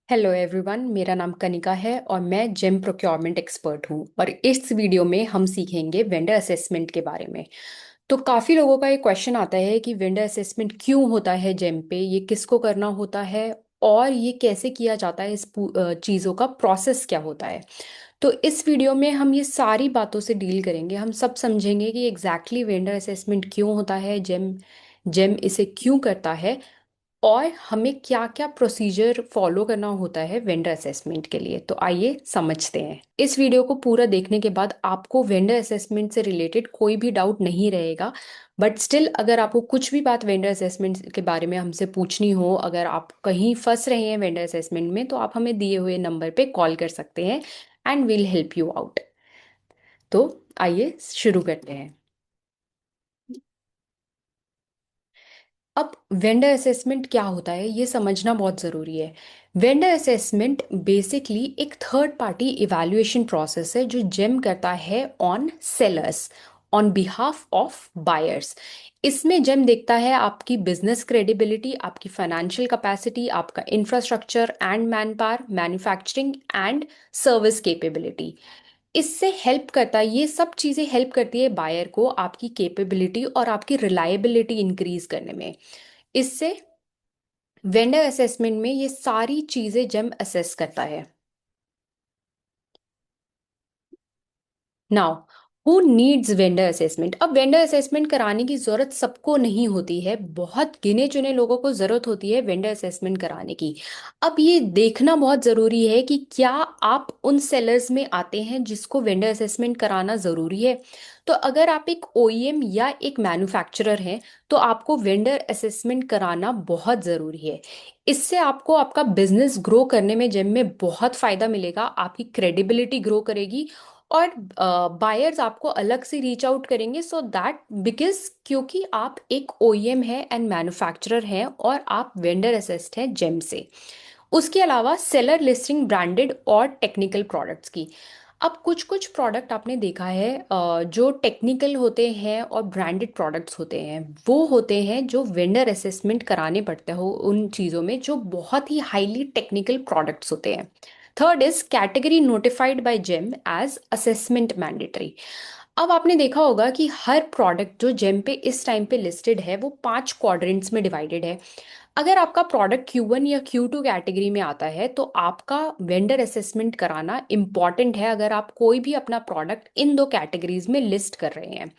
Hello everyone, मेरा नाम कनिका है और मैं जेम प्रोक्योरमेंट एक्सपर्ट हूँ। और इस वीडियो में हम सीखेंगे वेंडर असेसमेंट के बारे में। तो काफ़ी लोगों का ये क्वेश्चन आता है कि वेंडर असेसमेंट क्यों होता है जेम पे, ये किसको करना होता है और ये कैसे किया जाता है, इस चीज़ों का प्रोसेस क्या होता है। तो इस वीडियो में हम ये सारी बातों से डील करेंगे। हम सब समझेंगे कि एग्जैक्टली वेंडर असेसमेंट क्यों होता है, जेम जेम इसे क्यों करता है और हमें क्या क्या प्रोसीजर फॉलो करना होता है वेंडर असेसमेंट के लिए। तो आइए समझते हैं। इस वीडियो को पूरा देखने के बाद आपको वेंडर असेसमेंट से रिलेटेड कोई भी डाउट नहीं रहेगा। बट स्टिल अगर आपको कुछ भी बात वेंडर असेसमेंट के बारे में हमसे पूछनी हो, अगर आप कहीं फंस रहे हैं वेंडर असेसमेंट में, तो आप हमें दिए हुए नंबर पे कॉल कर सकते हैं and will help you out. तो आइए शुरू करते हैं। अब वेंडर असेसमेंट क्या होता है ये समझना बहुत ज़रूरी है। वेंडर असेसमेंट बेसिकली एक थर्ड पार्टी इवैल्यूएशन प्रोसेस है जो जेम करता है on sellers, on behalf of buyers. इसमें जेम देखता है आपकी बिजनेस क्रेडिबिलिटी, आपकी फाइनेंशियल कैपेसिटी, आपका infrastructure and man power, manufacturing and service capability. इससे हेल्प करता है, ये सब चीज़ें हेल्प करती है बायर को आपकी कैपेबिलिटी और आपकी रिलायबिलिटी इंक्रीज करने में। इससे वेंडर असेसमेंट में ये सारी चीजें जम असेस करता है। Now, who needs vendor assessment. अब वेंडर असेसमेंट कराने की जरूरत सबको नहीं होती है, बहुत गिने चुने लोगों को जरूरत होती है वेंडर असेसमेंट कराने की। अब ये देखना बहुत जरूरी है कि क्या आप उन सेलर्स में आते हैं जिसको वेंडर असेसमेंट कराना जरूरी है। तो अगर आप एक ओईएम या एक मैन्युफैक्चरर हैं तो आपको वेंडर असेसमेंट कराना बहुत जरूरी है। इससे आपको आपका बिजनेस ग्रो करने में जेम में बहुत फायदा मिलेगा, आपकी क्रेडिबिलिटी ग्रो करेगी और बायर्स आपको अलग से रीच आउट करेंगे। सो दैट बिकॉज क्योंकि आप एक ओईएम है एंड मैन्युफैक्चरर हैं और आप वेंडर असिस्ट हैं जेम से। उसके अलावा सेलर लिस्टिंग ब्रांडेड और टेक्निकल प्रोडक्ट्स की। अब कुछ कुछ प्रोडक्ट आपने देखा है जो टेक्निकल होते हैं और ब्रांडेड प्रोडक्ट्स होते हैं, वो होते हैं जो वेंडर असेसमेंट कराने पड़ते हो उन चीज़ों में जो बहुत ही हाईली टेक्निकल प्रोडक्ट्स होते हैं। Third is category notified by GeM as assessment mandatory. अब आपने देखा होगा कि हर प्रोडक्ट जो जेम पे इस टाइम पे लिस्टेड है वो 5 क्वाड्रेंट्स में डिवाइडेड है। अगर आपका प्रोडक्ट Q1 या Q2 कैटेगरी में आता है तो आपका वेंडर असेसमेंट कराना इम्पॉर्टेंट है, अगर आप कोई भी अपना प्रोडक्ट इन दो कैटेगरीज में लिस्ट कर रहे हैं।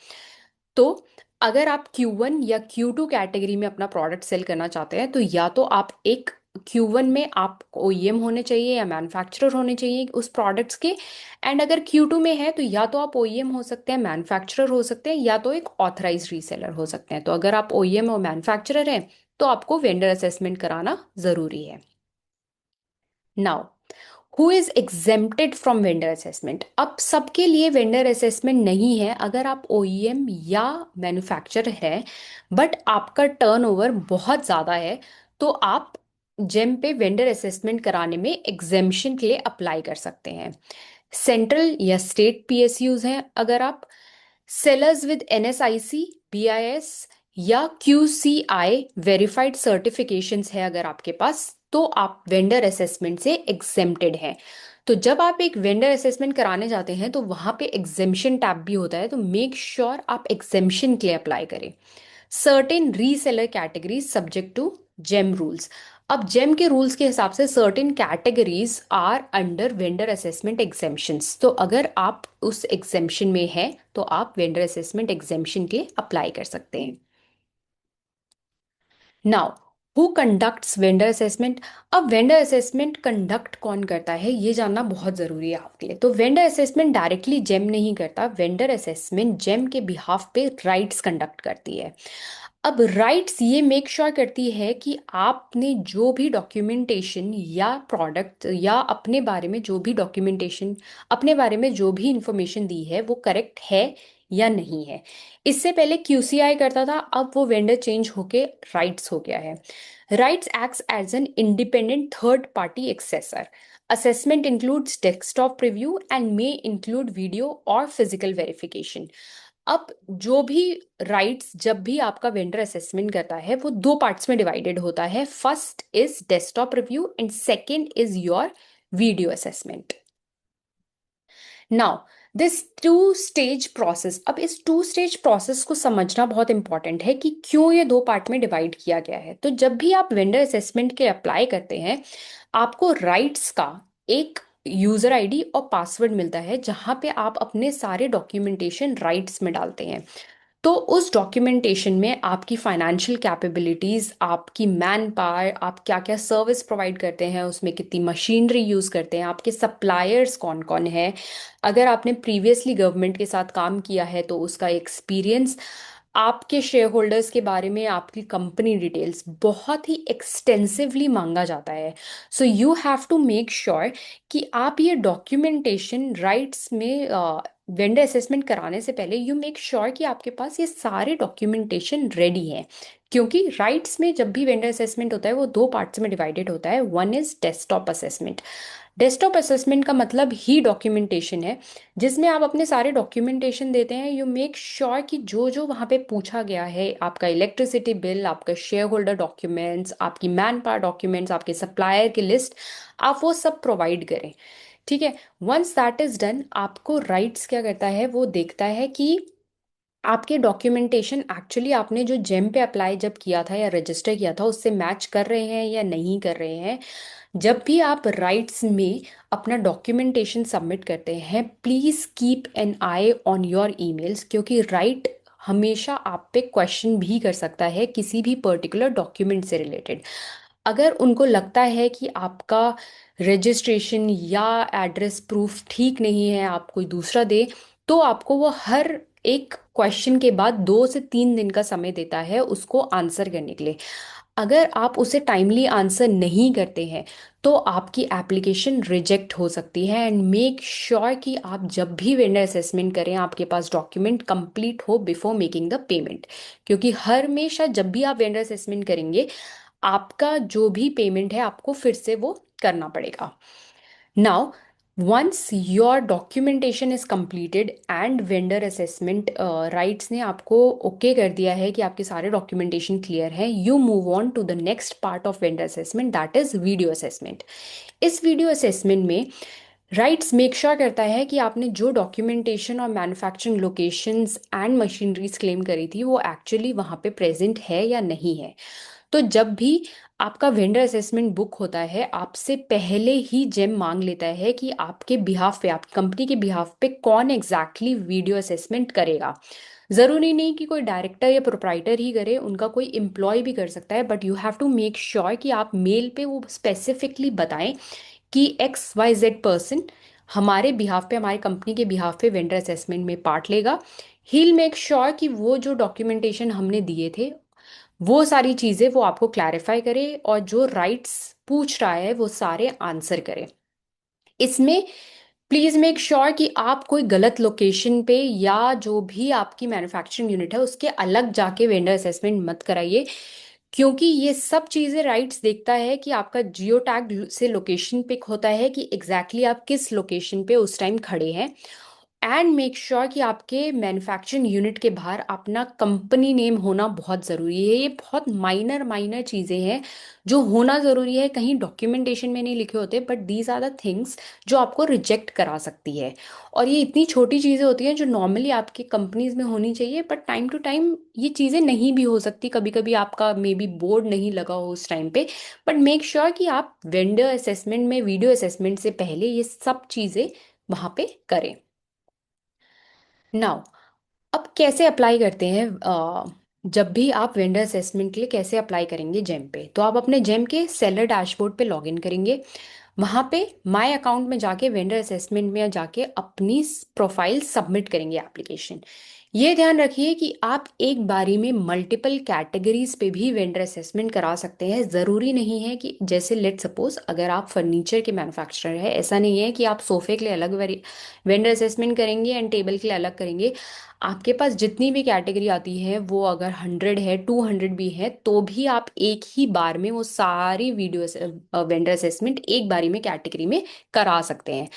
तो अगर आप Q1 या Q2 कैटेगरी में अपना प्रोडक्ट सेल करना चाहते हैं तो या तो आप एक Q1 में आप ओईएम होने चाहिए या मैन्युफैक्चरर होने चाहिए उस प्रोडक्ट्स के। एंड अगर Q2 में है तो या तो आप ओईएम हो सकते हैं, मैन्युफैक्चरर हो सकते हैं, या तो एक ऑथराइज रीसेलर हो सकते हैं। तो अगर आप ओईएम और मैन्युफैक्चरर हैं तो आपको वेंडर असेसमेंट कराना जरूरी है। Now, who is exempted from vendor assessment. अब सबके लिए वेंडर असेसमेंट नहीं है। अगर आप ओईएम या मैन्युफैक्चरर है बट आपका टर्नओवर बहुत ज़्यादा है तो आप जेम पे वेंडर असेसमेंट कराने में एग्जेम्पशन के लिए अप्लाई कर सकते हैं। सेंट्रल या स्टेट पीएसयूज हैं अगर आप, सेलर्स विद एनएसआईसी, बीआईएस या क्यूसीआई वेरीफाइड सर्टिफिकेशंस है अगर आपके पास, तो आप वेंडर असेसमेंट से एग्जेम्प्टेड हैं। तो जब आप एक वेंडर असेसमेंट कराने जाते हैं तो वहां पे एग्जेम्पशन टैब भी होता है, तो मेक श्योर आप एग्जेम्पशन के लिए अप्लाई करें। Certain reseller categories subject to GeM rules. अब जेम के रूल्स के हिसाब से certain categories are under vendor assessment exemptions. तो अगर आप उस एग्जेम्पशन में हैं तो आप वेंडर असेसमेंट एग्जेम्पशन के अप्लाई कर सकते हैं। Now, who conducts vendor assessment. अब वेंडर असेसमेंट कंडक्ट कौन करता है ये जानना बहुत जरूरी है आपके लिए। तो वेंडर असेसमेंट डायरेक्टली जेम नहीं करता, वेंडर असेसमेंट जेम के बिहाफ पे राइट्स कंडक्ट करती है। अब राइट्स ये मेक श्योर करती है कि आपने जो भी डॉक्यूमेंटेशन या प्रोडक्ट या अपने बारे में जो भी डॉक्यूमेंटेशन, अपने बारे में जो भी इंफॉर्मेशन दी है वो करेक्ट है या नहीं है। इससे पहले क्यूसीआई करता था, अब वो वेंडर चेंज होके राइट्स हो गया है। RITES acts as an independent third party assessor. Assessment includes desktop preview and may include video और फिजिकल वेरिफिकेशन। अब जो भी राइट्स जब भी आपका वेंडर असेसमेंट करता है वो दो पार्ट्स में डिवाइडेड होता है। First is desktop review and second is your video assessment. Now this two stage process, अब इस टू स्टेज प्रोसेस को समझना बहुत इंपॉर्टेंट है कि क्यों ये दो पार्ट में डिवाइड किया गया है। तो जब भी आप वेंडर असेसमेंट के अप्लाई करते हैं, आपको राइट्स का एक यूजर आईडी और पासवर्ड मिलता है जहां पे आप अपने सारे डॉक्यूमेंटेशन राइट्स में डालते हैं। तो उस डॉक्यूमेंटेशन में आपकी फाइनेंशियल कैपेबिलिटीज, आपकी मैन पावर, आप क्या क्या सर्विस प्रोवाइड करते हैं, उसमें कितनी मशीनरी यूज करते हैं, आपके सप्लायर्स कौन कौन है, अगर आपने प्रीवियसली गवर्नमेंट के साथ काम किया है तो उसका एक्सपीरियंस, आपके शेयर होल्डर्स के बारे में आपकी कंपनी डिटेल्स बहुत ही एक्सटेंसिवली मांगा जाता है। So you have to make sure कि आप ये डॉक्यूमेंटेशन राइट्स में वेंडर असेसमेंट कराने से पहले यू मेक श्योर कि आपके पास ये सारे डॉक्यूमेंटेशन रेडी है। क्योंकि राइट्स में जब भी वेंडर असेसमेंट होता है वो दो पार्ट्स में डिवाइडेड होता है। One is desktop assessment. Desktop assessment का मतलब ही डॉक्यूमेंटेशन है, जिसमें आप अपने सारे डॉक्यूमेंटेशन देते हैं। यू मेक श्योर कि जो जो वहाँ पे पूछा गया है, आपका इलेक्ट्रिसिटी बिल, आपका शेयर होल्डर डॉक्यूमेंट्स, आपकी मैन पावर डॉक्यूमेंट्स, आपके सप्लायर की लिस्ट, आप वो सब प्रोवाइड करें। ठीक है। वंस दैट इज डन, आपको राइट्स क्या करता है, वो देखता है कि आपके डॉक्यूमेंटेशन एक्चुअली आपने जो जेम पे अप्लाई जब किया था या रजिस्टर किया था उससे मैच कर रहे हैं या नहीं कर रहे हैं। जब भी आप राइट्स में अपना डॉक्यूमेंटेशन सबमिट करते हैं, please keep an I on your emails, क्योंकि राइट हमेशा आप पे क्वेश्चन भी कर सकता है किसी भी पर्टिकुलर डॉक्यूमेंट से रिलेटेड। अगर उनको लगता है कि आपका रजिस्ट्रेशन या एड्रेस प्रूफ ठीक नहीं है, आप कोई दूसरा दे, तो आपको वो हर एक क्वेश्चन के बाद 2 से 3 दिन का समय देता है उसको आंसर करने के लिए। अगर आप उसे टाइमली आंसर नहीं करते हैं तो आपकी एप्लीकेशन रिजेक्ट हो सकती है। एंड मेक श्योर कि आप जब भी वेंडर असेसमेंट करें आपके पास डॉक्यूमेंट कंप्लीट हो बिफोर मेकिंग द पेमेंट। क्योंकि हर हमेशा जब भी आप वेंडर असेसमेंट करेंगे, आपका जो भी पेमेंट है आपको फिर से वो करना पड़ेगा। Now once your documentation is completed and vendor assessment rights ने आपको ओके कर दिया है कि आपके सारे डॉक्यूमेंटेशन क्लियर है, you move on to the next part of vendor assessment, that is video assessment. इस वीडियो असेसमेंट में राइट्स मेक श्योर करता है कि आपने जो डॉक्यूमेंटेशन और manufacturing locations and machineries claim करी थी वो एक्चुअली वहाँ पे प्रेजेंट है या नहीं है। तो जब भी आपका वेंडर असेसमेंट बुक होता है, आपसे पहले ही जेम मांग लेता है कि आपके बिहाफ पे, आपकी कंपनी के बिहाफ पे कौन एग्जैक्टली वीडियो असेसमेंट करेगा। जरूरी नहीं कि कोई डायरेक्टर या प्रोप्राइटर ही करे, उनका कोई एम्प्लॉय भी कर सकता है, but you have to make sure कि आप मेल पे वो स्पेसिफिकली बताएं कि XYZ पर्सन हमारे बिहाफ पे, हमारी कंपनी के बिहाफ पे वेंडर असेसमेंट में पार्ट लेगा। ही मेक श्योर कि वो जो डॉक्यूमेंटेशन हमने दिए थे वो सारी चीजें वो आपको क्लैरिफाई करे और जो राइट्स पूछ रहा है वो सारे आंसर करे। इसमें प्लीज मेक श्योर कि आप कोई गलत लोकेशन पे या जो भी आपकी मैन्युफैक्चरिंग यूनिट है उसके अलग जाके वेंडर असेसमेंट मत कराइए। क्योंकि ये सब चीजें राइट्स देखता है कि आपका जियो टैग से लोकेशन पिक होता है कि एग्जैक्टली आप किस लोकेशन पे उस टाइम खड़े हैं। एंड मेक श्योर कि आपके मैन्युफैक्चरिंग यूनिट के बाहर अपना कंपनी नेम होना बहुत ज़रूरी है। ये बहुत माइनर माइनर चीज़ें हैं जो होना ज़रूरी है, कहीं डॉक्यूमेंटेशन में नहीं लिखे होते, but these are the things जो आपको रिजेक्ट करा सकती है। और ये इतनी छोटी चीज़ें होती हैं जो नॉर्मली आपके कंपनीज में होनी चाहिए, बट टाइम टू टाइम ये चीज़ें नहीं भी हो सकती। कभी कभी आपका मे बी बोर्ड नहीं लगा हो उस टाइम पे, बट मेक श्योर कि आप वेंडर असेसमेंट में वीडियो असेसमेंट से पहले ये सब चीज़ें वहाँ पे करें। नाउ अब कैसे अप्लाई करते हैं, जब भी आप वेंडर असेसमेंट के लिए कैसे अप्लाई करेंगे जेम पे, तो आप अपने जेम के सेलर डैशबोर्ड पे लॉगिन करेंगे। वहाँ पे माय अकाउंट में जाके वेंडर असेसमेंट में जाके अपनी प्रोफाइल सबमिट करेंगे एप्लीकेशन। ये ध्यान रखिए कि आप एक बारी में मल्टीपल कैटेगरीज पे भी वेंडर असेसमेंट करा सकते हैं। ज़रूरी नहीं है कि जैसे लेट सपोज अगर आप फर्नीचर के मैन्युफैक्चरर है, ऐसा नहीं है कि आप सोफे के लिए अलग वेंडर असेसमेंट करेंगे एंड टेबल के लिए अलग करेंगे। आपके पास जितनी भी कैटेगरी आती है वो अगर 100 है, 200 भी है, तो भी आप एक ही बार में वो सारी वीडियो वेंडर असेसमेंट एक बारी में कैटेगरी में करा सकते हैं।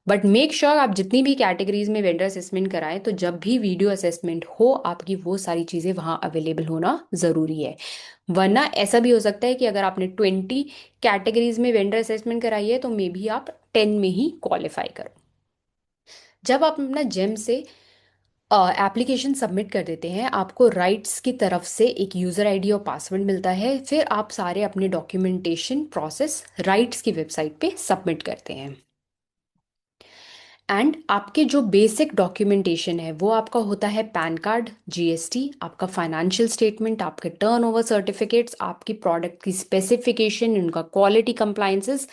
बट मेक श्योर आप जितनी भी कैटेगरीज में वेंडर असेसमेंट कराएं तो जब भी वीडियो असेसमेंट हो आपकी वो सारी चीज़ें वहाँ अवेलेबल होना ज़रूरी है। वरना ऐसा भी हो सकता है कि अगर आपने 20 कैटेगरीज में वेंडर असेसमेंट कराई है तो मे बी आप 10 में ही क्वालिफाई करो। जब आप अपना जेम से एप्लीकेशन सबमिट कर देते हैं आपको राइट्स की तरफ से एक यूज़र आईडी और पासवर्ड मिलता है, फिर आप सारे अपने डॉक्यूमेंटेशन प्रोसेस राइट्स की वेबसाइट पे सबमिट करते हैं। एंड आपके जो बेसिक डॉक्यूमेंटेशन है वो आपका होता है पैन कार्ड, जीएसटी, आपका फाइनेंशियल स्टेटमेंट, आपके टर्नओवर सर्टिफिकेट्स, आपकी प्रोडक्ट की स्पेसिफिकेशन, उनका quality compliances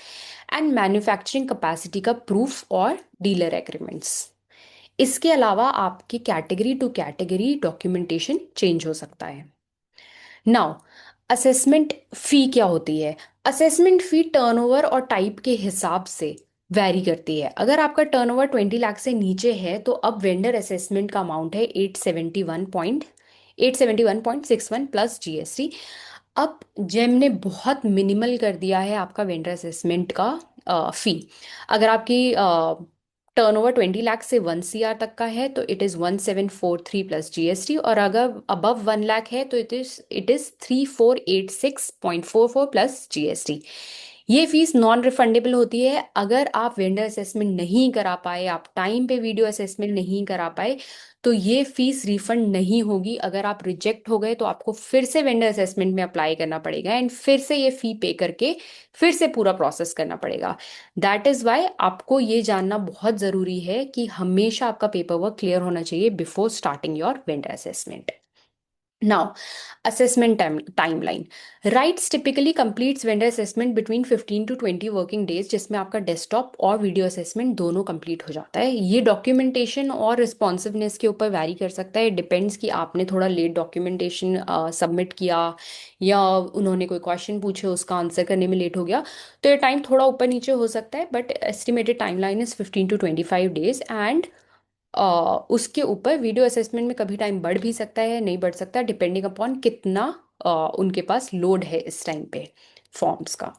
and manufacturing capacity का प्रूफ और डीलर एग्रीमेंट्स। इसके अलावा आपकी category two category documentation change हो सकता है। नाउ असेसमेंट फी क्या होती है? असेसमेंट फी टर्नओवर और टाइप के हिसाब से वैरी करती है। अगर आपका टर्नओवर 20 लाख से नीचे है तो अब वेंडर असेसमेंट का अमाउंट है 871.61 प्लस जीएसटी। अब जेम ने बहुत मिनिमल कर दिया है आपका वेंडर असेसमेंट का फी। अगर आपकी टर्नओवर 20 लाख से 1 CR तक का है तो इट इज़ 1743 प्लस जीएसटी, और अगर अबव 1 लाख है तो इट इज़ 3486.44 प्लस जीएसटी। ये फीस नॉन रिफंडेबल होती है। अगर आप वेंडर असेसमेंट नहीं करा पाए, आप टाइम पे वीडियो असेसमेंट नहीं करा पाए तो ये फीस रिफंड नहीं होगी। अगर आप रिजेक्ट हो गए तो आपको फिर से वेंडर असेसमेंट में अप्लाई करना पड़ेगा एंड फिर से ये फी पे करके फिर से पूरा प्रोसेस करना पड़ेगा। दैट इज वाई आपको ये जानना बहुत ज़रूरी है कि हमेशा आपका पेपर वर्क क्लियर होना चाहिए before starting your vendor assessment. Now, assessment timeline. RITES typically completes vendor assessment between 15 to 20 working days, जिसमें आपका डेस्कटॉप और वीडियो असेसमेंट दोनों कंप्लीट हो जाता है। ये डॉक्यूमेंटेशन और रिस्पॉन्सिवनेस के ऊपर वैरी कर सकता है। डिपेंड्स कि आपने थोड़ा लेट डॉक्यूमेंटेशन सबमिट किया या उन्होंने कोई क्वेश्चन पूछे उसका आंसर करने में लेट हो गया तो ये टाइम थोड़ा ऊपर नीचे हो सकता है। But estimated timeline is 15 to 25 days. And उसके ऊपर वीडियो असेसमेंट में कभी टाइम बढ़ भी सकता है, नहीं बढ़ सकता, डिपेंडिंग अपॉन कितना उनके पास लोड है इस टाइम पे फॉर्म्स का।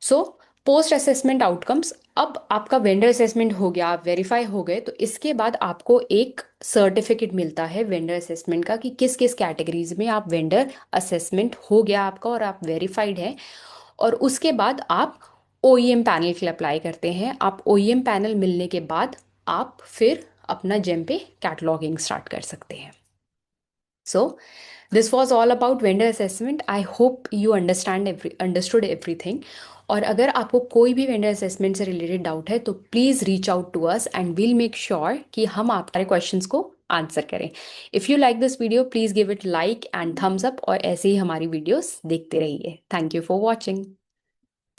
So post assessment outcomes. अब आपका वेंडर असेसमेंट हो गया, आप वेरीफाई हो गए, तो इसके बाद आपको एक सर्टिफिकेट मिलता है वेंडर असेसमेंट का कि किस किस कैटेगरीज में आप वेंडर असेसमेंट हो गया आपका और आप वेरीफाइड है। और उसके बाद आप ओईएम पैनल के लिए अप्लाई करते हैं। आप ओईएम पैनल मिलने के बाद आप फिर अपना जेम पे कैटलॉगिंग स्टार्ट कर सकते हैं। So this was all about vendor assessment. I hope you understood everything. और अगर आपको कोई भी वेंडर असेसमेंट से रिलेटेड डाउट है तो please reach out to us and we'll make sure कि हम आपके क्वेश्चंस को आंसर करें। If you like this video please give it like and thumbs up, और ऐसे ही हमारी वीडियोस देखते रहिए। Thank you for watching.